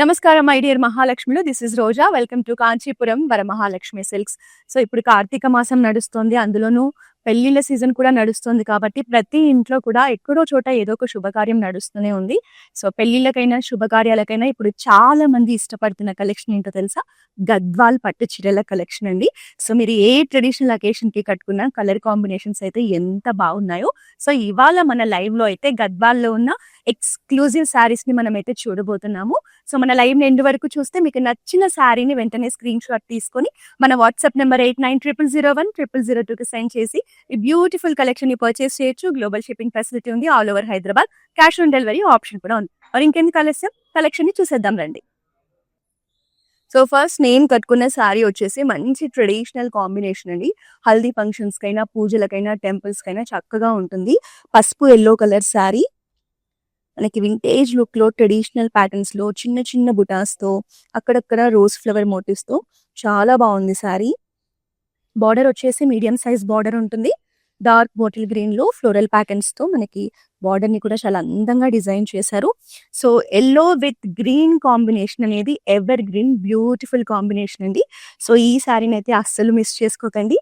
నమస్కారం my dear మహాలక్ష్మిలు. This is Roja. Welcome to Kanchipuram Varamahalakshmi silks. So ఇప్పుడు కార్తీక మాసం నడుస్తుంది. అందులోనూ పెళ్లిళ్ళ సీజన్ కూడా నడుస్తుంది కాబట్టి ప్రతి ఇంట్లో కూడా ఎక్కడో చోట ఏదో ఒక శుభకార్యం నడుస్తూనే ఉంది. సో పెళ్లిళ్ళకైనా శుభకార్యాలకైనా ఇప్పుడు చాలా మంది ఇష్టపడుతున్న కలెక్షన్ ఏంటో తెలుసా? గద్వాల్ పట్టు చీరల కలెక్షన్ అండి. సో మీరు ఏ ట్రెడిషనల్ అకేషన్ కి కట్టుకున్న కలర్ కాంబినేషన్స్ అయితే ఎంత బాగున్నాయో. సో ఇవాళ మన లైవ్ లో అయితే గద్వాల్లో ఉన్న ఎక్స్క్లూజివ్ శారీస్ ని మనం అయితే చూడబోతున్నాము. సో మన లైవ్ ఎండ్ వరకు చూస్తే మీకు నచ్చిన శారీని వెంటనే స్క్రీన్ షాట్ తీసుకొని మన వాట్సాప్ నెంబర్ 8900010002కి సెండ్ చేసి ఈ బ్యూటిఫుల్ కలెక్షన్ ని పర్చేస్ చేయొచ్చు. గ్లోబల్ షిప్పింగ్ ఫెసిలిటీ ఉంది all over Hyderabad. Cash on delivery option కూడా ఉంది. మరి ఇంకెందుకు ఆలస్యం, కలెక్షన్ ని చూసేద్దాం రండి. సో ఫస్ట్ నేను కట్టుకున్న శారీ వచ్చేసి మంచి ట్రెడిషనల్ కాంబినేషన్ అండి. హల్దీ ఫంక్షన్స్ కైనా, పూజలకైనా, టెంపుల్స్ కైనా చక్కగా ఉంటుంది. పసుపు ఎల్లో కలర్ శారీ, మనకి వింటేజ్ లుక్ లో ట్రెడిషనల్ ప్యాటర్న్స్ లో చిన్న చిన్న బుటాస్ తో అక్కడక్కడ రోజ్ ఫ్లవర్ మోటివ్స్ తో చాలా బాగుంది శారీ. బార్డర్ వచ్చేసి మీడియం సైజ్ బార్డర్ ఉంటుంది. డార్క్ బాటిల్ గ్రీన్ లో ఫ్లోరల్ ప్యాటర్న్స్ తో మనకి బార్డర్ ని కూడా చాలా అందంగా డిజైన్ చేశారు. So yellow with green combination అనేది ఎవర్ గ్రీన్ బ్యూటిఫుల్ కాంబినేషన్ అండి. సో ఈ శారీని అయితే అస్సలు మిస్ చేసుకోకండి.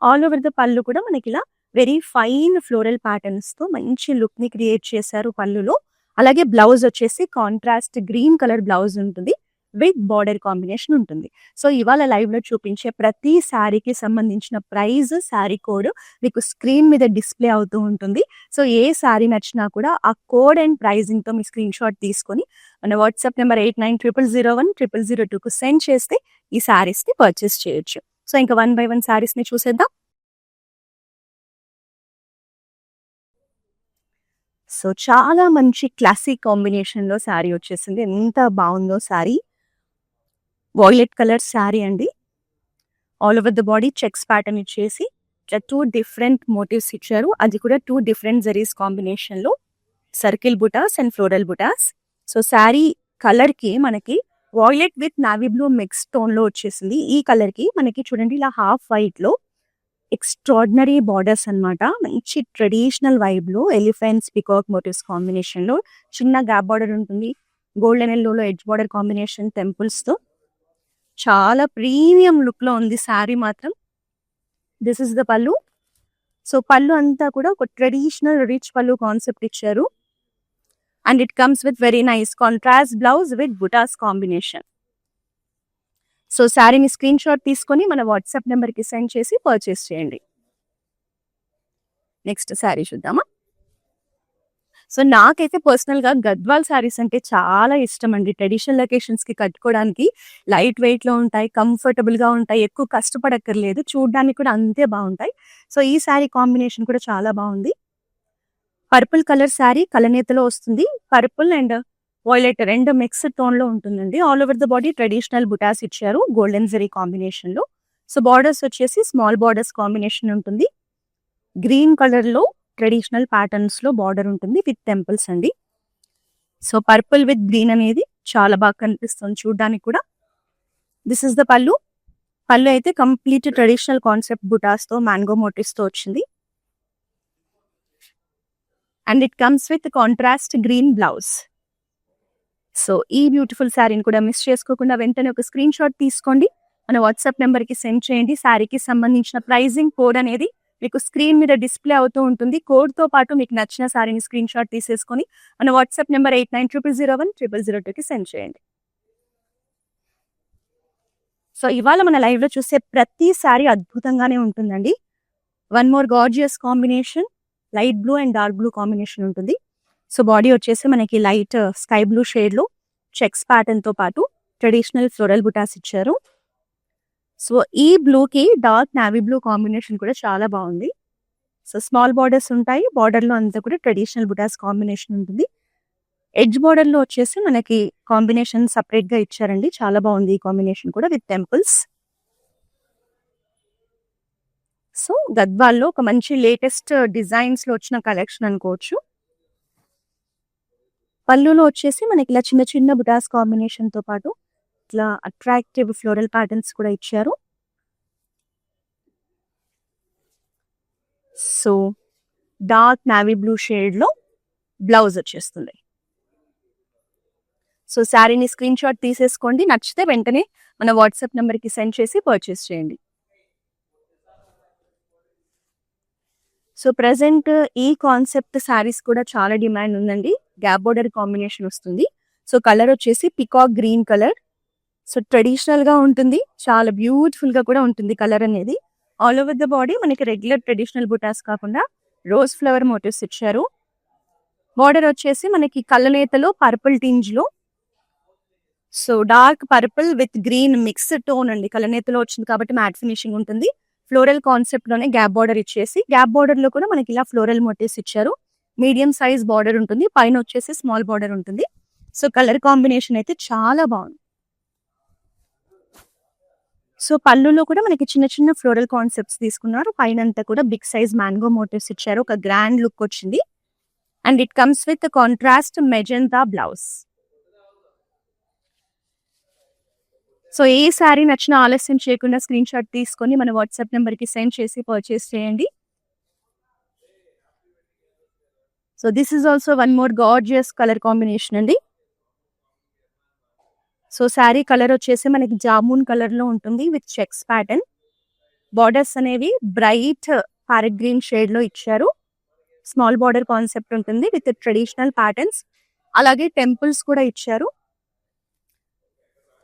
ఆల్ ఓవర్ ద పళ్ళు కూడా మనకి ఇలా వెరీ ఫైన్ ఫ్లోరల్ ప్యాటర్న్స్ తో మంచి లుక్ ని క్రియేట్ చేశారు పళ్ళులో. అలాగే బ్లౌజ్ వచ్చేసి కాంట్రాస్ట్ గ్రీన్ కలర్ బ్లౌజ్ ఉంటుంది విత్ బార్డర్ కాంబినేషన్ ఉంటుంది. సో ఇవాళ లైవ్ లో చూపించే ప్రతి శారీకి సంబంధించిన ప్రైస్, శారీ కోడ్ మీకు స్క్రీన్ మీద డిస్ప్లే అవుతూ ఉంటుంది. సో ఏ శారీ నచ్చినా కూడా ఆ కోడ్ అండ్ ప్రైజింగ్ తో మీ స్క్రీన్ షాట్ తీసుకొని మన వాట్సాప్ నెంబర్ 8900010002కు సెండ్ చేస్తే ఈ శారీస్ ని పర్చేస్ చేయొచ్చు. సో ఇంకా 1 by 1 శారీస్ ని చూసేద్దాం. సో చాలా మంచి క్లాసిక్ కాంబినేషన్ లో శారీ వచ్చేసింది. ఎంత బాగుందో శారీ. వాయిలెట్ కలర్ శారీ అండి. All over the body checks pattern ఇచ్చేసి 2 డిఫరెంట్ మోటివ్స్ ఇచ్చారు. అది కూడా 2 డిఫరెంట్ జరీస్ కాంబినేషన్ లో సర్కిల్ బుటాస్ అండ్ ఫ్లోరల్ బుటాస్. సో శారీ కలర్ కి మనకి violet with navy blue mix tone లో వచ్చేసింది. ఈ కలర్ కి మనకి చూడండి ఇలా హాఫ్ వైట్ లో ఎక్స్ట్రాడినరీ బార్డర్స్ అన్నమాట. మంచి ట్రెడిషనల్ వైబ్ లో ఎలిఫెంట్స్, పికాక్ మోటివ్స్ కాంబినేషన్ లో చిన్న గ్యాప్ బార్డర్ ఉంటుంది. Golden yellow edge border combination temples తో చాలా ప్రీమియం లుక్ లో ఉంది శారీ మాత్రం. This is the pallu. So pallu అంతా కూడా ఒక ట్రెడిషనల్ రిచ్ పళ్ళు కాన్సెప్ట్ ఇచ్చారు. And it comes with very nice contrast blouse with buttas combination. So శారీని స్క్రీన్ షాట్ తీసుకొని మన వాట్సాప్ నెంబర్ కి సెండ్ చేసి పర్చేస్ చేయండి. నెక్స్ట్ శారీ చూద్దామా. సో నాకైతే పర్సనల్ గా గద్వాల్ శారీస్ అంటే చాలా ఇష్టం అండి. ట్రెడిషనల్ అకేషన్స్ కి కట్టుకోవడానికి లైట్ వెయిట్ లో ఉంటాయి, కంఫర్టబుల్ గా ఉంటాయి, ఎక్కువ కష్టపడక్కర్లేదు, చూడడానికి కూడా అంతే బాగుంటాయి. సో ఈ శారీ కాంబినేషన్ కూడా చాలా బాగుంది. పర్పుల్ కలర్ శారీ కలనేతలో వస్తుంది. పర్పుల్ అండ్ వాయిలెట్ రెండు మిక్స్డ్ టోన్ లో ఉంటుందండి. All over the body traditional butas ఇచ్చారు గోల్డెన్ జరీ కాంబినేషన్ లో. సో బార్డర్స్ వచ్చేసి స్మాల్ బార్డర్స్ కాంబినేషన్ ఉంటుంది. గ్రీన్ కలర్ లో ట్రెడిషనల్ ప్యాటర్న్స్ లో బార్డర్ ఉంటుంది విత్ టెంపుల్స్ అండి. సో పర్పుల్ విత్ గ్రీన్ అనేది చాలా బాగా కనిపిస్తుంది చూడడానికి కూడా. దిస్ ఇస్ ద పళ్ళు. పళ్ళు అయితే కంప్లీట్ ట్రెడిషనల్ కాన్సెప్ట్ బుటాస్ తో మ్యాంగో మోటివ్స్ తో వచ్చింది. And it comes with contrast green blouse. So ఈ బ్యూటిఫుల్ శారీని కూడా మిస్ చేసుకోకుండా వెంటనే ఒక స్క్రీన్ షాట్ తీసుకోండి, మన వాట్సాప్ నెంబర్ కి సెండ్ చేయండి. శారీకి సంబంధించిన ప్రైజింగ్ కోడ్ అనేది మీకు స్క్రీన్ మీద డిస్ప్లే అవుతూ ఉంటుంది. కోడ్ తో పాటు మీకు నచ్చిన శారీని స్క్రీన్ షాట్ తీసేసుకొని మన వాట్సాప్ నెంబర్ 8900010002కి సెండ్ చేయండి. సో ఇవాళ మన లైవ్ లో చూసే ప్రతి శారీ అద్భుతంగానే ఉంటుందండి. One more gorgeous combination, light blue and dark blue combination ఉంటుంది. సో బాడీ వచ్చేసి మనకి లైట్ స్కై బ్లూ షేడ్ లో చెక్స్ ప్యాటర్న్ తో పాటు ట్రెడిషనల్ ఫ్లోరల్ బుటాస్ ఇచ్చారు. సో ఈ బ్లూ కి డార్క్ నావీ బ్లూ కాంబినేషన్ కూడా చాలా బాగుంది. సో స్మాల్ బార్డర్స్ ఉంటాయి. బార్డర్ లో అంతా కూడా ట్రెడిషనల్ బుటాస్ కాంబినేషన్ ఉంటుంది. ఎడ్జ్ బార్డర్ లో వచ్చేసి మనకి కాంబినేషన్ సపరేట్ గా ఇచ్చారండి. చాలా బాగుంది ఈ కాంబినేషన్ కూడా విత్ టెంపుల్స్. సో గద్వాల్లో ఒక మంచి లేటెస్ట్ డిజైన్స్ లో వచ్చిన కలెక్షన్ అనుకోవచ్చు. పళ్ళులో వచ్చేసి మనకి ఇలా చిన్న చిన్న బుటాస్ కాంబినేషన్ తో పాటు ఇట్లా అట్రాక్టివ్ ఫ్లోరల్ ప్యాటర్న్స్ కూడా ఇచ్చారు. So dark navy blue shade లో బ్లౌజ్ వచ్చేస్తుంది. సో శారీని స్క్రీన్ షాట్ తీసేసుకోండి, నచ్చితే వెంటనే మన వాట్సాప్ నెంబర్కి సెండ్ చేసి పర్చేస్ చేయండి. సో ప్రెసెంట్ ఈ కాన్సెప్ట్ శారీస్ కూడా చాలా డిమాండ్ ఉందండి. గ్యాప్ బోర్డర్ కాంబినేషన్ వస్తుంది. సో కలర్ వచ్చేసి peacock green colour. So traditional గా ఉంటుంది, చాలా బ్యూటిఫుల్ గా కూడా ఉంటుంది కలర్ అనేది. ఆల్ ఓవర్ ద బాడీ మనకి రెగ్యులర్ ట్రెడిషనల్ బుటాస్ కాకుండా రోజ్ ఫ్లవర్ మోటివ్స్ ఇచ్చారు. బార్డర్ వచ్చేసి మనకి కళ్ళనేతలో పర్పుల్ టింజ్ లో, so dark purple with green mixed tone అండి. కళ్ళనేతలో వచ్చింది కాబట్టి మ్యాట్ ఫినిషింగ్ ఉంటుంది. ఫ్లోరల్ కాన్సెప్ట్ లోనే గ్యాప్ బార్డర్ ఇచ్చేసి, గ్యాప్ బార్డర్ లో కూడా మనకి ఇలా ఫ్లోరల్ మోటివ్స్ ఇచ్చారు. మీడియం సైజ్ బార్డర్ ఉంటుంది, పైన వచ్చేసి స్మాల్ బార్డర్ ఉంటుంది. సో కలర్ కాంబినేషన్ అయితే చాలా బాగుంది. సో పళ్ళులో కూడా మనకి చిన్న చిన్న ఫ్లోరల్ కాన్సెప్ట్స్ తీసుకున్నారు. పైన అంతా కూడా బిగ్ సైజ్ మ్యాంగో మోటివ్స్ ఇచ్చారు. ఒక గ్రాండ్ లుక్ వచ్చింది. And it comes with contrast magenta blouse. So ఏ శారీ నచ్చినా ఆలస్యం చేయకుండా స్క్రీన్ షాట్ తీసుకొని మన వాట్సాప్ నెంబర్కి సెండ్ చేసి పర్చేస్ చేయండి. So this is also one more gorgeous colour combination అండి. సో శారీ కలర్ వచ్చేసి మనకి జామున్ కలర్ లో ఉంటుంది విత్ చెక్స్ ప్యాటర్న్. బార్డర్స్ అనేవి బ్రైట్ ప్యారెట్ గ్రీన్ షేడ్ లో ఇచ్చారు. స్మాల్ బార్డర్ కాన్సెప్ట్ ఉంటుంది విత్ ట్రెడిషనల్ ప్యాటర్న్స్. అలాగే టెంపుల్స్ కూడా ఇచ్చారు.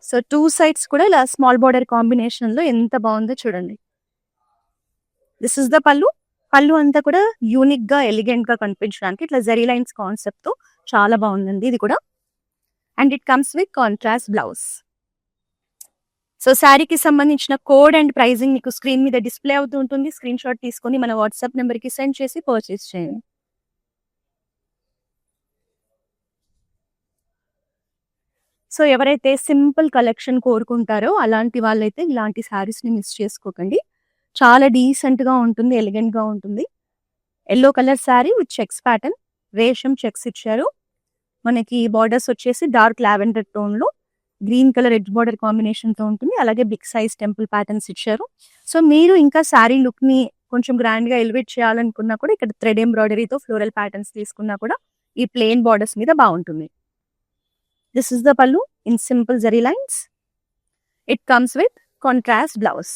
సో టూ సైడ్స్ కూడా ఇలా స్మాల్ బార్డర్ కాంబినేషన్ లో ఎంత బాగుందో చూడండి. దిస్ ఇస్ ద పళ్ళు. పళ్ళు అంతా కూడా యూనిక్ గా ఎలిగెంట్ గా కనిపించడానికి ఇట్లా జరీ లైన్స్ కాన్సెప్ట్ తో చాలా బాగుందండి ఇది కూడా. And it comes with contrast blouse. So శారీకి సంబంధించిన కోడ్ అండ్ ప్రైజింగ్ మీకు స్క్రీన్ మీద డిస్ప్లే అవుతూ ఉంటుంది. స్క్రీన్ షాట్ తీసుకొని మన వాట్సాప్ నెంబర్కి సెండ్ చేసి పర్చేస్ చేయండి. సో ఎవరైతే సింపుల్ కలెక్షన్ కోరుకుంటారో అలాంటి వాళ్ళైతే ఇలాంటి శారీస్ని మిస్ చేసుకోకండి. చాలా డీసెంట్ గా ఉంటుంది, ఎలిగెంట్ గా ఉంటుంది. Yellow colour sari with checks pattern, resham checks ఇచ్చారు. మనకి బార్డర్స్ వచ్చేసి డార్క్ లావెండర్ టోన్ లో green colour edge border combination తో ఉంటుంది. అలాగే బిగ్ సైజ్ టెంపుల్ ప్యాటర్న్స్ ఇచ్చారు. సో మీరు ఇంకా శారీ లుక్ ని కొంచెం గ్రాండ్ గా ఎలివేట్ చేయాలనుకున్నా కూడా ఇక్కడ థ్రెడ్ ఎంబ్రాయిడరీతో ఫ్లోరల్ ప్యాటర్న్స్ తీసుకున్నా కూడా ఈ ప్లెయిన్ బార్డర్స్ మీద బాగుంటుంది. దిస్ ఇస్ ద పల్లు in simple zari lines. It comes with contrast blouse,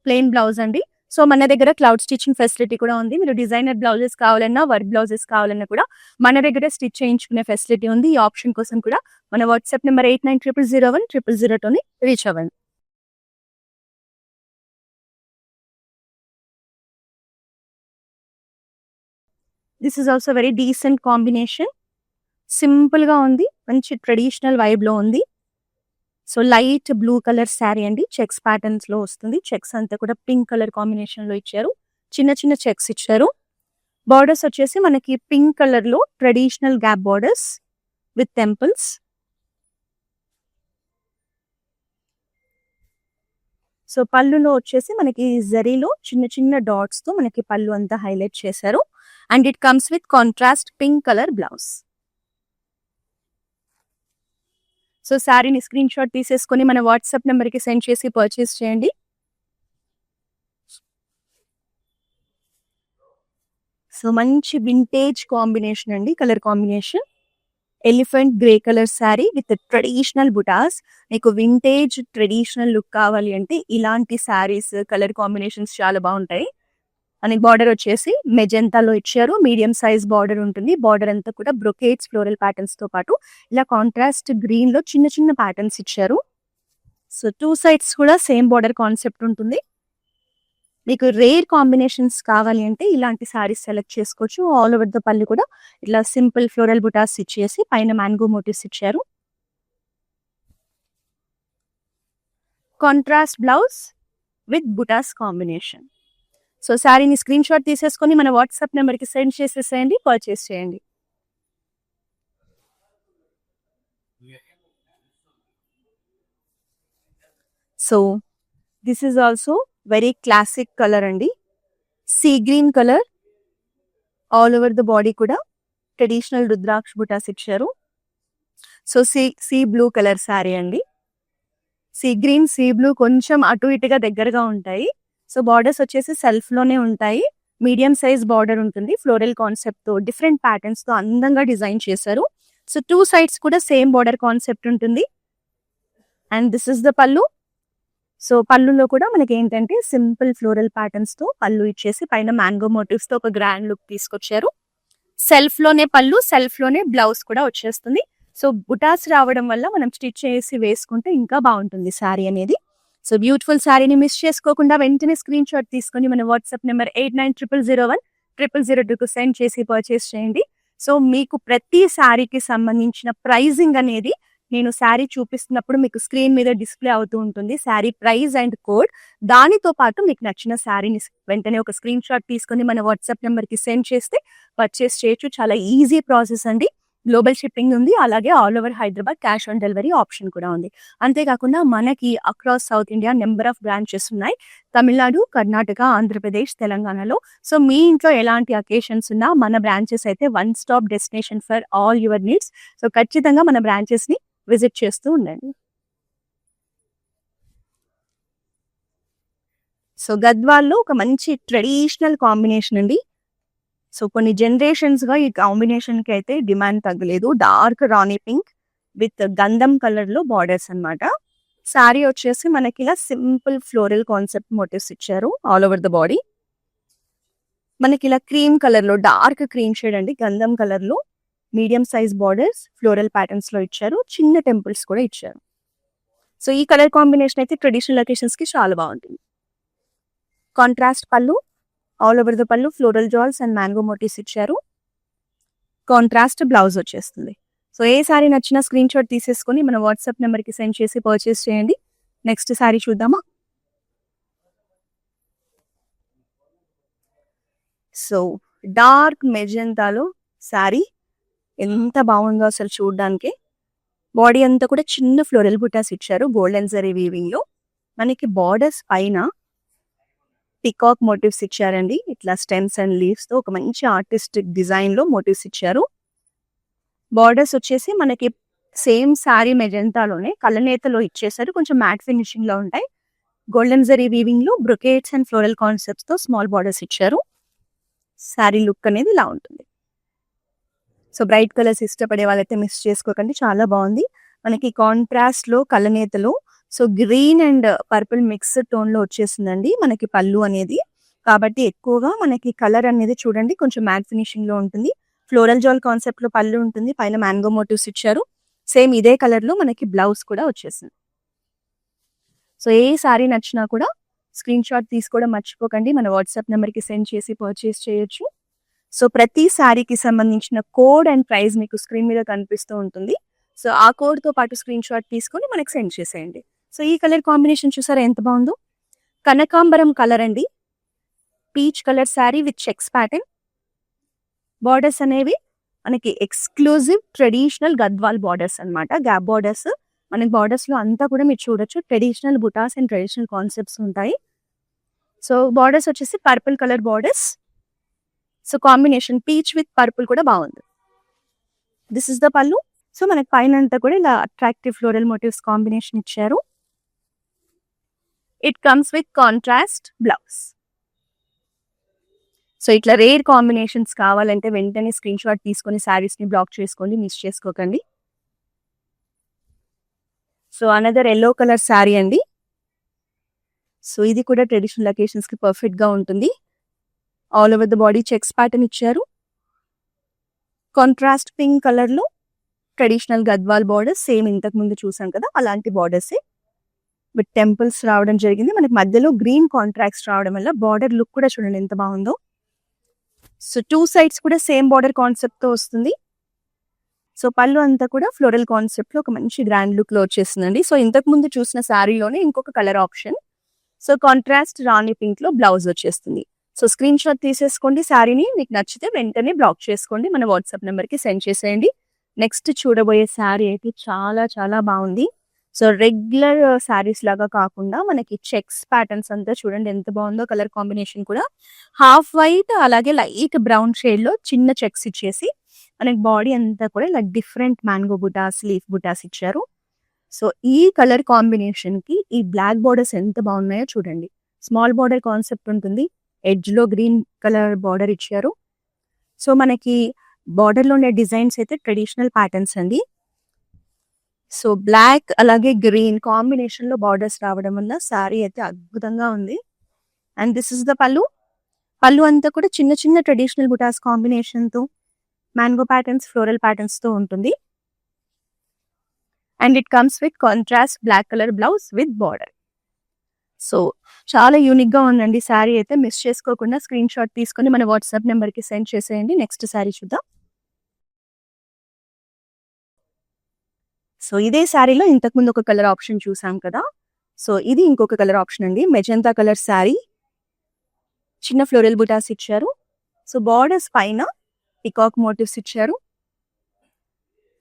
plain blouse అండి. సో మన దగ్గర క్లౌడ్ స్టిచ్చింగ్ ఫెసిలిటీ కూడా ఉంది. మీరు డిజైనర్ బ్లౌజెస్ కావాలన్నా, వర్క్ బ్లౌజెస్ కావాలన్నా కూడా మన దగ్గర స్టిచ్ చేయించుకునే ఫెసిలిటీ ఉంది. ఈ ఆప్షన్ కోసం కూడా మన వాట్సాప్ నెంబర్ 8900010002 రీచ్ అవ్వండి. This is also very decent combination. Simple గా ఉంది, మంచి ట్రెడిషనల్ వైబ్ లో ఉంది. So light blue colour sari అండి, చెక్స్ ప్యాటర్న్స్ లో వస్తుంది. చెక్స్ అంతా కూడా పింక్ కలర్ కాంబినేషన్ లో ఇచ్చారు. చిన్న చిన్న చెక్స్ ఇచ్చారు. బార్డర్స్ వచ్చేసి మనకి పింక్ కలర్ లో traditional gap borders with temples. So పళ్ళులో వచ్చేసి మనకి జరీలో చిన్న చిన్న డాట్స్ తో మనకి పళ్ళు అంతా హైలైట్ చేశారు. And it comes with contrast pink colour blouse. So శారీని స్క్రీన్ షాట్ తీసేసుకొని మన వాట్సాప్ నెంబర్కి సెండ్ చేసి పర్చేస్ చేయండి. సో మంచి వింటేజ్ కాంబినేషన్ అండి, colour combination. Elephant grey colour sari with traditional butas. మీకు వింటేజ్ ట్రెడిషనల్ లుక్ కావాలి అంటే ఇలాంటి శారీస్ కలర్ కాంబినేషన్స్ చాలా బాగుంటాయి. మనకి బార్డర్ వచ్చేసి మెజెంటాలో ఇచ్చారు. మీడియం సైజ్ బార్డర్ ఉంటుంది. బార్డర్ అంతా కూడా బ్రొకేట్స్ ఫ్లోరల్ ప్యాటర్న్స్ తో పాటు ఇలా కాంట్రాస్ట్ గ్రీన్ లో చిన్న చిన్న ప్యాటర్న్స్ ఇచ్చారు. సో టూ సైడ్స్ కూడా సేమ్ బార్డర్ కాన్సెప్ట్ ఉంటుంది. మీకు రేర్ కాంబినేషన్స్ కావాలి అంటే ఇలాంటి సారీస్ సెలెక్ట్ చేసుకోవచ్చు. ఆల్ ఓవర్ ద పళ్ళు కూడా ఇట్లా సింపుల్ ఫ్లోరల్ బుటాస్ ఇచ్చేసి పైన మ్యాంగో మోటివ్స్ ఇచ్చారు. Contrast blouse with buttas combination. So శారీని స్క్రీన్ షాట్ తీసేసుకొని మన వాట్సాప్ నెంబర్కి సెండ్ చేసేసేయండి, పర్చేస్ చేయండి. So this is also very classic colour అండి, sea green colour. All over the body కూడా ట్రెడిషనల్ రుద్రాక్ష బుటాస్ ఇచ్చారు. So sea blue colour sari అండి. సీ గ్రీన్, సీ బ్లూ కొంచెం అటు ఇటుగా దగ్గరగా ఉంటాయి. సో బార్డర్స్ వచ్చేసి సెల్ఫ్ లోనే ఉంటాయి. మీడియం సైజ్ బార్డర్ ఉంటుంది. ఫ్లోరల్ కాన్సెప్ట్ తో డిఫరెంట్ ప్యాటర్న్స్ తో అందంగా డిజైన్ చేశారు. సో 2 సైడ్స్ కూడా సేమ్ బార్డర్ కాన్సెప్ట్ ఉంటుంది. And this is the pallu. So పళ్ళులో కూడా మనకి ఏంటంటే సింపుల్ ఫ్లోరల్ ప్యాటర్న్స్ తో పళ్ళు ఇచ్చేసి పైన మ్యాంగో మోటివ్స్ తో ఒక గ్రాండ్ లుక్ తీసుకొచ్చారు. సెల్ఫ్ లోనే పళ్ళు, సెల్ఫ్ లోనే బ్లౌజ్ కూడా వచ్చేస్తుంది. సో బుటాస్ రావడం వల్ల మనం స్టిచ్ చేసి వేసుకుంటే ఇంకా బాగుంటుంది శారీ అనేది. సో బ్యూటిఫుల్ శారీని మిస్ చేసుకోకుండా వెంటనే స్క్రీన్ షాట్ తీసుకొని మన వాట్సాప్ నెంబర్ 8900010002కు సెండ్ చేసి పర్చేస్ చేయండి. సో మీకు ప్రతి శారీకి సంబంధించిన ప్రైజింగ్ అనేది నేను శారీ చూపిస్తున్నప్పుడు మీకు స్క్రీన్ మీద డిస్ప్లే అవుతూ ఉంటుంది, శారీ ప్రైస్ అండ్ కోడ్. దానితో పాటు మీకు నచ్చిన శారీని వెంటనే ఒక స్క్రీన్ షాట్ తీసుకొని మన వాట్సాప్ నెంబర్కి సెండ్ చేస్తే పర్చేస్ చేయొచ్చు. చాలా ఈజీ ప్రాసెస్ అండి. గ్లోబల్ షిప్పింగ్ ఉంది, అలాగే all over Hyderabad cash on delivery option కూడా ఉంది. అంతేకాకుండా మనకి across south India number of branches ఉన్నాయి, తమిళనాడు, కర్ణాటక, ఆంధ్రప్రదేశ్, తెలంగాణలో. సో మీ ఇంట్లో ఎలాంటి అకేషన్స్ ఉన్నా మన బ్రాంచెస్ అయితే one stop destination for all your needs. So ఖచ్చితంగా మన బ్రాంచెస్ ని విజిట్ చేస్తూ ఉండండి. సో గద్వాల్లో ఒక మంచి ట్రెడిషనల్ కాంబినేషన్ అండి. సో కొన్ని జనరేషన్స్ గా ఈ కాంబినేషన్ కి అయితే డిమాండ్ తగ్గలేదు. డార్క్ రాణి పింక్ విత్ గంధం కలర్ లో బార్డర్స్ అన్నమాట. శారీ వచ్చేసి మనకి ఇలా సింపుల్ ఫ్లోరల్ కాన్సెప్ట్ మోటివ్స్ ఇచ్చారు ఆల్ ఓవర్ ద బాడీ. మనకి ఇలా క్రీమ్ కలర్ లో, డార్క్ క్రీమ్ షేడ్ అండి, గంధం కలర్ లో medium size borders floral patterns లో ఇచ్చారు. చిన్న టెంపుల్స్ కూడా ఇచ్చారు. సో ఈ కలర్ కాంబినేషన్ అయితే ట్రెడిషనల్ అకేషన్స్ కి చాలా బాగుంటుంది. కాంట్రాస్ట్ పళ్ళు, ఆల్ ఓవర్ ద పళ్ళు ఫ్లోరల్ జాల్స్ అండ్ మ్యాంగో మోటివ్స్ ఇచ్చారు. కాంట్రాస్ట్ బ్లౌజ్ వచ్చేస్తుంది. సో ఏ శారీ నచ్చినా స్క్రీన్ షాట్ తీసేసుకొని మన వాట్సాప్ నెంబర్కి సెండ్ చేసి పర్చేస్ చేయండి. నెక్స్ట్ శారీ చూద్దామా. సో డార్క్ మెజెంటాలో శారీ ఎంత బాగుందో అసలు చూడడానికి. బాడీ అంతా కూడా చిన్న ఫ్లోరల్ బుటాస్ ఇచ్చారు గోల్డెన్ జరీ వీవింగ్ లో. మనకి బార్డర్స్ పైన పికాక్ మోటివ్స్ ఇచ్చారండి, ఇట్లా స్టెమ్స్ అండ్ లీవ్స్ తో ఒక మంచి ఆర్టిస్టిక్ డిజైన్ లో మోటివ్స్ ఇచ్చారు. బార్డర్స్ వచ్చేసి మనకి సేమ్ శారీ మెజెంటాలోనే కలనేతలో ఇచ్చేసారు, కొంచెం మ్యాట్ ఫినిషింగ్ లో ఉంటాయి. గోల్డెన్ జరీ వీవింగ్ లో బ్రొకేట్స్ అండ్ ఫ్లోరల్ కాన్సెప్ట్స్ తో స్మాల్ బార్డర్స్ ఇచ్చారు. శారీ లుక్ అనేది ఇలా ఉంటుంది. సో బ్రైట్ కలర్స్ ఇష్టపడే వాళ్ళైతే మిస్ చేసుకోకండి, చాలా బాగుంది. మనకి కాంట్రాస్ట్ లో కలనేతలో so green and purple mix tone లో వచ్చేసిందండి మనకి పళ్ళు అనేది. కాబట్టి ఎక్కువగా మనకి కలర్ అనేది చూడండి కొంచెం మ్యాట్ ఫినిషింగ్ లో ఉంటుంది. ఫ్లోరల్ జాల్ కాన్సెప్ట్ లో పళ్ళు ఉంటుంది, పైన మ్యాంగో మోటివ్స్ ఇచ్చారు. సేమ్ ఇదే కలర్ లో మనకి బ్లౌజ్ కూడా వచ్చేసింది. సో ఏ సారీ నచ్చినా కూడా స్క్రీన్ షాట్ తీసుకోవడం మర్చిపోకండి, మన వాట్సాప్ నెంబర్కి సెండ్ చేసి పర్చేస్ చేయొచ్చు. సో ప్రతి శారీకి సంబంధించిన కోడ్ అండ్ ప్రైస్ మీకు స్క్రీన్ మీద కనిపిస్తూ ఉంటుంది. సో ఆ కోడ్ తో పాటు స్క్రీన్ షాట్ తీసుకొని మనకి సెండ్ చేసేయండి. సో ఈ కలర్ కాంబినేషన్ చూసారా ఎంత బాగుందో. కనకాంబరం కలర్ అండి, peach colour sari with checks pattern. Borders అనేవి మనకి ఎక్స్క్లూజివ్ ట్రెడిషనల్ గద్వాల్ బార్డర్స్ అన్నమాట, గ్యాప్ బార్డర్స్. మనకి బార్డర్స్ లో అంతా కూడా మీరు చూడొచ్చు ట్రెడిషనల్ బుటాస్ అండ్ ట్రెడిషనల్ కాన్సెప్ట్స్ ఉంటాయి. సో బార్డర్స్ వచ్చేసి purple colour borders. So combination peach with purple కూడా బాగుంది. This is the pallu. So మనకి పైన అంతా కూడా ఇలా అట్రాక్టివ్ ఫ్లోరల్ మోటివ్స్ కాంబినేషన్ ఇచ్చారు. It comes with contrast blouse. So ఇట్లా రేర్ కాంబినేషన్స్ కావాలంటే వెంటనే స్క్రీన్ షాట్ తీసుకొని శారీస్ ని బ్లాక్ చేసుకోండి, మిస్ చేసుకోకండి. So another yellow colour sari అండి. సో ఇది కూడా ట్రెడిషనల్ అకేషన్స్ కి పర్ఫెక్ట్ గా ఉంటుంది. All over the body checks pattern ఇచ్చారు. కాంట్రాస్ట్ పింక్ కలర్ లో ట్రెడిషనల్ గద్వాల్ బార్డర్స్, సేమ్ ఇంతకు ముందు చూసాం కదా అలాంటి బార్డర్స్ విత్ టెంపుల్స్ రావడం జరిగింది. మనకి మధ్యలో గ్రీన్ కాంట్రాక్ట్స్ రావడం వల్ల బార్డర్ లుక్ కూడా చూడండి ఎంత బాగుందో. సో 2 సైడ్స్ కూడా సేమ్ బార్డర్ కాన్సెప్ట్ తో వస్తుంది. సో పళ్ళు అంతా కూడా ఫ్లోరల్ కాన్సెప్ట్ లో ఒక మంచి గ్రాండ్ లుక్ లో వచ్చేస్తుందండి. సో ఇంతకు ముందు చూసిన శారీలోనే ఇంకొక కలర్ ఆప్షన్. సో కాంట్రాస్ట్ రాణి పింక్ లో బ్లౌజ్ వచ్చేస్తుంది. సో స్క్రీన్ షాట్ తీసేసుకోండి శారీని, మీకు నచ్చితే వెంటనే బ్లాక్ చేసుకోండి, మన వాట్సాప్ నెంబర్కి సెండ్ చేసేయండి. నెక్స్ట్ చూడబోయే శారీ అయితే చాలా చాలా బాగుంది. సో రెగ్యులర్ శారీస్ లాగా కాకుండా మనకి చెక్స్ ప్యాటర్న్స్ అంతా చూడండి ఎంత బాగుందో. కలర్ కాంబినేషన్ కూడా హాఫ్ వైట్ అలాగే లైట్ బ్రౌన్ షేడ్ లో చిన్న చెక్స్ ఇచ్చేసి మనకి బాడీ అంతా కూడా ఇలా డిఫరెంట్ మ్యాంగో బుటాస్, లీఫ్ బుటాస్ ఇచ్చారు. సో ఈ కలర్ కాంబినేషన్ కి ఈ బ్లాక్ బార్డర్స్ ఎంత బాగున్నాయో చూడండి. స్మాల్ బార్డర్ కాన్సెప్ట్ ఉంటుంది, ఎడ్జ్ లో గ్రీన్ కలర్ బార్డర్ ఇచ్చారు. సో మనకి బార్డర్ లో ఉండే డిజైన్స్ అయితే ట్రెడిషనల్ ప్యాటర్న్స్ అండి. సో బ్లాక్ అలాగే గ్రీన్ కాంబినేషన్ లో బార్డర్స్ రావడం వల్ల శారీ అయితే అద్భుతంగా ఉంది. అండ్ దిస్ ఇస్ ద పళ్ళు. పళ్ళు అంతా కూడా చిన్న చిన్న ట్రెడిషనల్ బుటాస్ కాంబినేషన్ తో మ్యాంగో ప్యాటర్న్స్, ఫ్లోరల్ ప్యాటర్న్స్ తో ఉంటుంది. And it comes with contrast black colour blouse with border. So చాలా యూనిక్ గా ఉందండి శారీ అయితే. మిస్ చేసుకోకుండా స్క్రీన్ షాట్ తీసుకొని మన వాట్సాప్ నెంబర్ కి సెండ్ చేసేయండి. నెక్స్ట్ శారీ చూద్దాం. సో ఇదే శారీలో ఇంతకు ముందు ఒక కలర్ ఆప్షన్ చూసాం కదా. సో ఇది ఇంకొక కలర్ ఆప్షన్ అండి. మెజంతా కలర్ శారీ, చిన్న ఫ్లోరల్ బుటాస్ ఇచ్చారు. సో బార్డర్స్ పైన పికాక్ మోటివ్స్ ఇచ్చారు.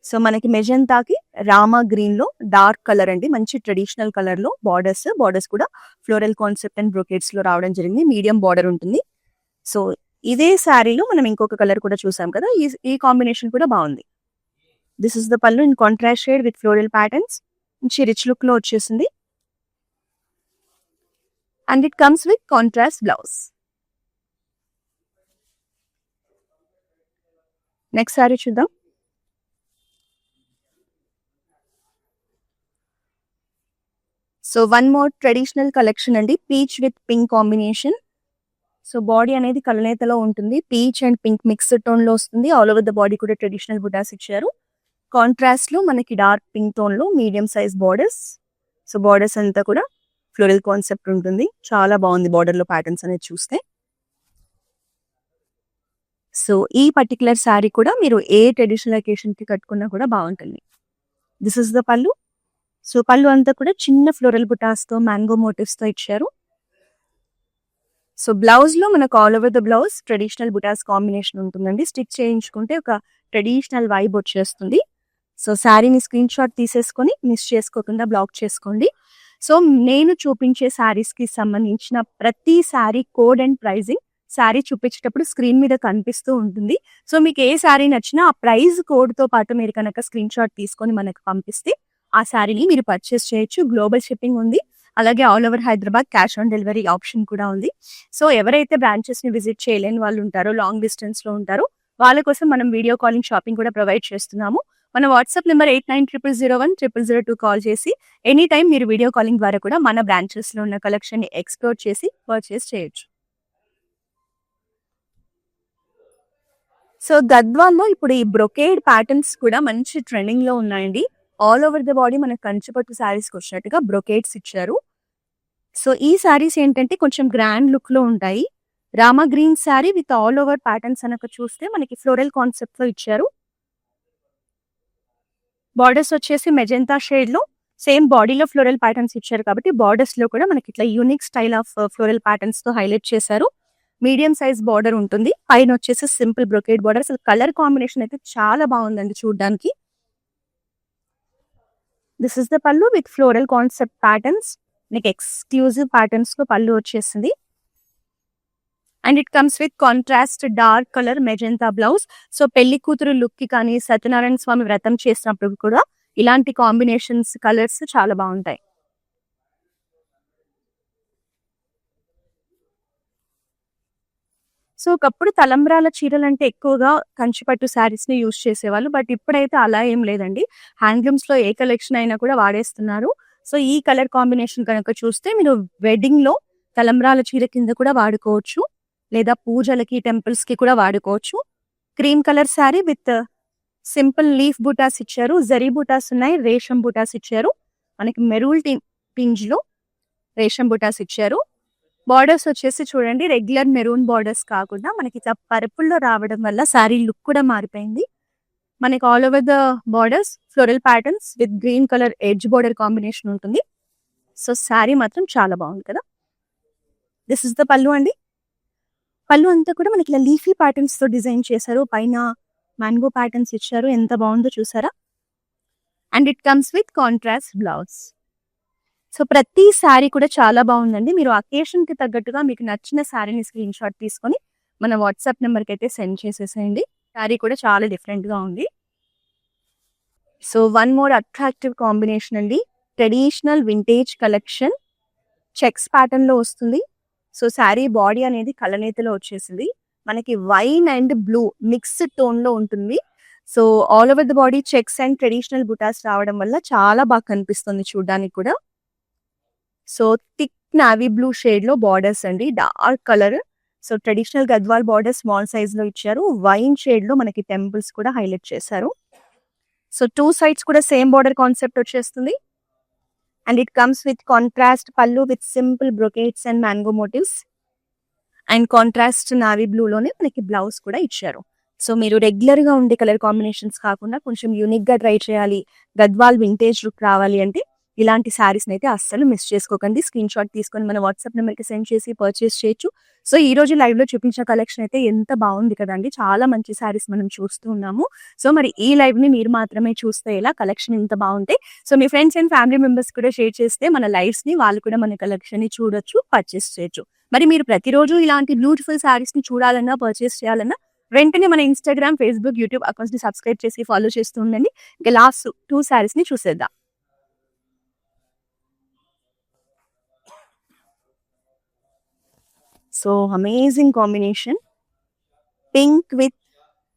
సో మనకి మెజంతాకి రామా గ్రీన్ లో డార్క్ కలర్ అండి, మంచి ట్రెడిషనల్ కలర్ లో బార్డర్స్ కూడా ఫ్లోరల్ కాన్సెప్ట్ అండ్ బ్రొకేట్స్ లో రావడం జరిగింది. మీడియం బార్డర్ ఉంటుంది. సో ఇదే శారీలో మనం ఇంకొక కలర్ కూడా చూసాం కదా, ఈ కాంబినేషన్ కూడా బాగుంది. This is the pallu in contrast shade with floral patterns. మంచి రిచ్ లుక్ లో వచ్చేసింది. And it comes with contrast blouse. Next sari చూద్దాం. So one more traditional collection అండి, peach with pink combination. So body అనేది కలనేతలో ఉంటుంది, peach and pink mixed tone లో వస్తుంది. ఆల్ ఓవర్ ద బాడీ కూడా ట్రెడిషనల్ బుటాస్ ఇచ్చారు. కాంట్రాస్ట్ లో మనకి డార్క్ పింక్ టోన్ లో medium size borders. So borders అంతా కూడా ఫ్లోరల్ కాన్సెప్ట్ ఉంటుంది. చాలా బాగుంది బార్డర్ లో ప్యాటర్న్స్ అనేది చూస్తే. సో ఈ పర్టికులర్ శారీ కూడా మీరు ఏ ట్రెడిషనల్ అకేషన్ కి కట్టుకున్నా కూడా బాగుంటుంది. This is the pallu. So pallu అంతా కూడా చిన్న ఫ్లోరల్ బుటాస్ తో మ్యాంగో మోటివ్స్ తో ఇచ్చారు. సో బ్లౌజ్ లో మనకు all over the blouse traditional buttas combination ఉంటుందండి. స్టిచ్ చేయించుకుంటే ఒక ట్రెడిషనల్ వైబ్ వచ్చేస్తుంది. సో శారీని స్క్రీన్ షాట్ తీసేసుకొని మిస్ చేసుకోకుండా బ్లాక్ చేసుకోండి. సో నేను చూపించే శారీస్ కి సంబంధించిన ప్రతి sari code and pricing sari చూపించేటప్పుడు స్క్రీన్ మీద కనిపిస్తూ ఉంటుంది. సో మీకు ఏ శారీ నచ్చినా ఆ ప్రైజ్ కోడ్ తో పాటు మీరు కనుక స్క్రీన్ షాట్ తీసుకొని మనకు పంపిస్తే ఆ శారీని మీరు పర్చేస్ చేయొచ్చు. గ్లోబల్ షిప్పింగ్ ఉంది. అలాగే all over Hyderabad cash on delivery option కూడా ఉంది. సో ఎవరైతే బ్రాంచెస్ ని విజిట్ చేయలేని వాళ్ళు ఉంటారో, లాంగ్ డిస్టెన్స్ లో ఉంటారో, వాళ్ళ కోసం మనం వీడియో కాలింగ్ షాపింగ్ కూడా ప్రొవైడ్ చేస్తున్నాము. మన వాట్సాప్ నెంబర్ 8900010002 కాల్ చేసి ఎనీ టైం మీరు వీడియో కాలింగ్ ద్వారా కూడా మన బ్రాంచెస్ లో ఉన్న కలెక్షన్ ని ఎక్స్ప్లోర్ చేసి పర్చేస్ చేయొచ్చు. సో గద్వాల్లో ఇప్పుడు ఈ బ్రొకేడ్ ప్యాటర్న్స్ కూడా మంచి ట్రెండింగ్ లో ఉన్నాయండి. ఆల్ ఓవర్ ద బాడీ మనకు కంచిపట్టు శారీస్ కి వచ్చినట్టుగా బ్రొకేడ్స్ ఇచ్చారు. సో ఈ శారీస్ ఏంటంటే కొంచెం గ్రాండ్ లుక్ లో ఉంటాయి. Rama green sari with all over patterns కనుక చూస్తే మనకి ఫ్లోరల్ కాన్సెప్ట్ లో ఇచ్చారు. బార్డర్స్ వచ్చేసి మెజెంతా షేడ్ లో సేమ్ బాడీలో ఫ్లోరల్ ప్యాటర్న్స్ ఇచ్చారు కాబట్టి బార్డర్స్ లో కూడా మనకి ఇట్లా unique style of floral patterns తో హైలైట్ చేశారు. మీడియం సైజ్ బార్డర్ ఉంటుంది. పైన వచ్చేసి సింపుల్ బ్రొకేడ్ బార్డర్. అసలు కలర్ కాంబినేషన్ అయితే చాలా బాగుందండి చూడడానికి. దిస్ ఇస్ ద పళ్ళు విత్ ఫ్లోరల్ కాన్సెప్ట్ ప్యాటర్న్స్. మీకు ఎక్స్క్లూజివ్ ప్యాటర్న్స్ లో పళ్ళు వచ్చేసింది. And it comes with contrast dark colour magenta blouse. So పెళ్లి కూతురు లుక్ కి కానీ, సత్యనారాయణ స్వామి వ్రతం చేసినప్పుడు కూడా ఇలాంటి కాంబినేషన్స్ కలర్స్ చాలా బాగుంటాయి. సో ఒకప్పుడు తలంబ్రాల చీరలు అంటే ఎక్కువగా కంచిపట్టు శారీస్ ని యూజ్ చేసేవాళ్ళు. బట్ ఇప్పుడైతే అలా ఏం లేదండి. హ్యాండ్లూమ్స్ లో ఏ కలెక్షన్ అయినా కూడా వాడేస్తున్నారు. సో ఈ కలర్ కాంబినేషన్ కనుక చూస్తే మీరు వెడ్డింగ్ లో తలంబ్రాల చీర కింద కూడా వాడుకోవచ్చు, లేదా పూజలకి టెంపుల్స్ కి కూడా వాడుకోవచ్చు. Cream colour sari with simple leaf buttas ఇచ్చారు. జరీ బూటాస్ ఉన్నాయి, రేషం బూటాస్ ఇచ్చారు. మనకి మెరూల్ పింజ్ లో రేషం బూటాస్ ఇచ్చారు. బార్డర్స్ వచ్చేసి చూడండి, రెగ్యులర్ మెరూన్ బార్డర్స్ కాకుండా మనకి ఇట్లా పర్పుల్ లో రావడం వల్ల శారీ లుక్ కూడా మారిపోయింది. మనకి all over the borders floral patterns with green colour edge border combination ఉంటుంది. సో శారీ మాత్రం చాలా బాగుంది కదా. దిస్ ఇస్ ద పళ్ళు అండి. పళ్ళు అంతా కూడా మనకి ఇలా లీఫీ ప్యాటర్న్స్ తో డిజైన్ చేశారు. పైన మ్యాంగో ప్యాటర్న్స్ ఇచ్చారు. ఎంత బాగుందో చూసారా. And it comes with contrast blouse. So ప్రతి శారీ కూడా చాలా బాగుందండి. మీరు అకేషన్ కి తగ్గట్టుగా మీకు నచ్చిన శారీని స్క్రీన్ షాట్ తీసుకొని మన వాట్సాప్ నెంబర్కి అయితే సెండ్ చేసేసేయండి. శారీ కూడా చాలా డిఫరెంట్ గా ఉంది. So one more attractive combination అండి, traditional vintage collection checks pattern లో వస్తుంది. సో శారీ బాడీ అనేది కలనేతలో వచ్చేసింది. మనకి wine and blue mixed tone లో ఉంటుంది. So all over the body checks and traditional butas రావడం వల్ల చాలా బాగా కనిపిస్తుంది చూడడానికి కూడా. So thick navy blue shade లో బార్డర్స్ అండి, dark colour. So traditional Gadwal border small size లో ఇచ్చారు. వైన్ షేడ్ లో మనకి టెంపుల్స్ కూడా హైలైట్ చేశారు. సో 2 సైడ్స్ కూడా సేమ్ బార్డర్ కాన్సెప్ట్ వచ్చేస్తుంది. And it comes with contrast pallu with simple brocades and mango motifs. And contrast navy blue లోనే మనకి బ్లౌజ్ కూడా ఇచ్చారు. సో మీరు రెగ్యులర్ గా ఉండే కలర్ కాంబినేషన్స్ కాకుండా కొంచెం యూనిక్ గా ట్రై చేయాలి, గద్వాల్ వింటేజ్ లుక్ రావాలి అంటే ఇలాంటి శారీస్ అయితే అస్సలు మిస్ చేసుకోకండి. స్క్రీన్ షాట్ తీసుకొని మన వాట్సాప్ నెంబర్ కి సెండ్ చేసి పర్చేస్ చేయొచ్చు. సో ఈ రోజు లైవ్ లో చూపించిన కలెక్షన్ అయితే ఎంత బాగుంది కదండి, చాలా మంచి శారీస్ మనం చూస్తూ ఉన్నాము. సో మరి ఈ లైవ్ ని మీరు మాత్రమే చూస్తే ఎలా, కలెక్షన్ ఎంత బాగుంటాయి. So me friends and family members కూడా షేర్ చేస్తే మన లైవ్స్ ని వాళ్ళు కూడా మన కలెక్షన్ ని చూడొచ్చు, పర్చేస్ చేయొచ్చు. మరి మీరు ప్రతిరోజు ఇలాంటి బ్యూటిఫుల్ శారీస్ ని చూడాలన్నా పర్చేస్ చేయాలన్నా వెంటనే మన ఇన్స్టాగ్రామ్, ఫేస్బుక్, యూట్యూబ్ అకౌంట్స్ ని సబ్స్క్రైబ్ చేసి ఫాలో చేస్తూ ఉండండి. ఇక లాస్ట్ 2 శారీస్ ని చూసేద్దాం. So amazing combination, pink with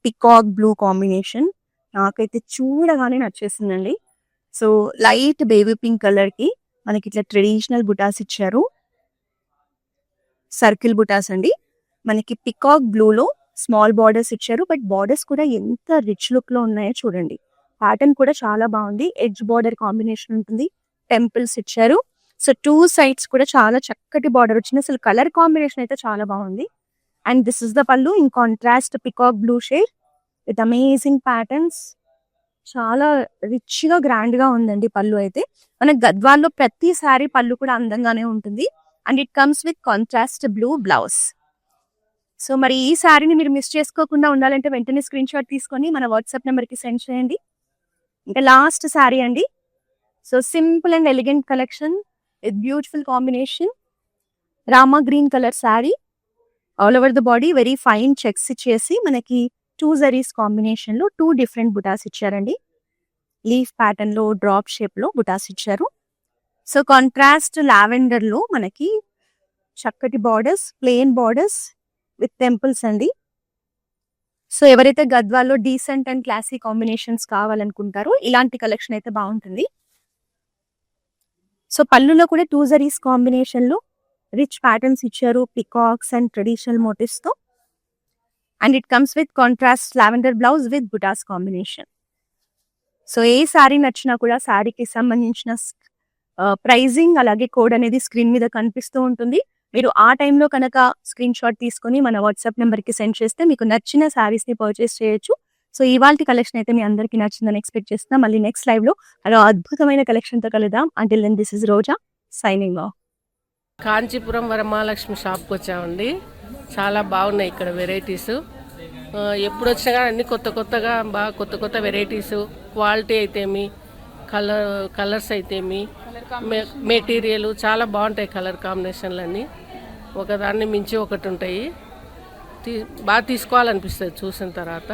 peacock blue combination. నాకైతే చూడగానే నచ్చేసిందండి. So light baby pink colour కి మనకి ఇట్లా ట్రెడిషనల్ బుటాస్ ఇచ్చారు, సర్కిల్ బుటాస్ అండి. మనకి పికాక్ బ్లూ లో స్మాల్ బార్డర్స్ ఇచ్చారు, బట్ బార్డర్స్ కూడా ఎంత రిచ్ లుక్ లో ఉన్నాయో చూడండి. ప్యాటర్న్ కూడా చాలా బాగుంది, ఎడ్జ్ బార్డర్ కాంబినేషన్ ఉంటుంది, టెంపుల్స్ ఇచ్చారు. సో 2 సైడ్స్ కూడా చాలా చక్కటి బార్డర్ వచ్చింది. అసలు కలర్ కాంబినేషన్ అయితే చాలా బాగుంది. And this is the pallu in contrast peacock blue shade with amazing patterns. చాలా రిచ్ గా గ్రాండ్ గా ఉందండి పళ్ళు అయితే. మన గద్వాల్లో ప్రతి సారీ పళ్ళు కూడా అందంగానే ఉంటుంది. And it comes with contrast blue blouse. So మరి ఈ శారీని మీరు మిస్ చేసుకోకుండా ఉండాలంటే వెంటనే స్క్రీన్ షాట్ తీసుకొని మన వాట్సాప్ నెంబర్ కి సెండ్ చేయండి. ఇంకా లాస్ట్ శారీ అండి. So simple and elegant collection with beautiful combination, Rama green colour sari. All over the body very fine checks ఇచ్చేసి మనకి 2 జరీస్ కాంబినేషన్ లో 2 డిఫరెంట్ బుటాస్ ఇచ్చారండి. లీఫ్ ప్యాటర్న్ లో డ్రాప్ షేప్ లో బుటాస్ ఇచ్చారు. సో కాంట్రాస్ట్ లావెండర్ లో మనకి చక్కటి borders, plain borders with temples అండి. సో ఎవరైతే గద్వాల్లో డీసెంట్ అండ్ క్లాసీ కాంబినేషన్స్ కావాలనుకుంటారో ఇలాంటి కలెక్షన్ అయితే బాగుంటుంది. సో పళ్ళులో కూడా 2 జరీస్ కాంబినేషన్ లో రిచ్ ప్యాటర్న్స్ ఇచ్చారు, పికాక్స్ అండ్ ట్రెడిషనల్ మోటివ్స్ తో. And it comes with contrast lavender blouse with buttas combination. So ఏ శారీ నచ్చినా కూడా శారీకి సంబంధించిన ప్రైజింగ్ అలాగే కోడ్ అనేది స్క్రీన్ మీద కనిపిస్తూ ఉంటుంది. మీరు ఆ టైంలో కనుక స్క్రీన్ షాట్ తీసుకొని మన వాట్సాప్ నెంబర్ కి సెండ్ చేస్తే మీకు నచ్చిన శారీస్ ని పర్చేస్ చేయొచ్చు. సో ఇవాల్టి కలెక్షన్ అయితే మీ అందరికీ నచ్చిందని ఎక్స్పెక్ట్ చేస్తున్నా. మళ్ళీ నెక్స్ట్ లైవ్ లో అలా అద్భుతమైన కలెక్షన్ తో కలుద్దాం. Until then this is Roja signing off. Kanchipuram Varamahalakshmi షాప్కి వచ్చామండి. చాలా బాగున్నాయి ఇక్కడ వెరైటీస్. ఎప్పుడు వచ్చినా కానీ అన్ని కొత్తగా బాగా కొత్త వెరైటీస్, క్వాలిటీ అయితేమి, కలర్స్ అయితేమి, మెటీరియల్ చాలా బాగుంటాయి. కలర్ కాంబినేషన్లు అన్నీ ఒకదాన్ని మించి ఒకటి ఉంటాయి. బాగా తీసుకోవాలనిపిస్తుంది చూసిన తర్వాత.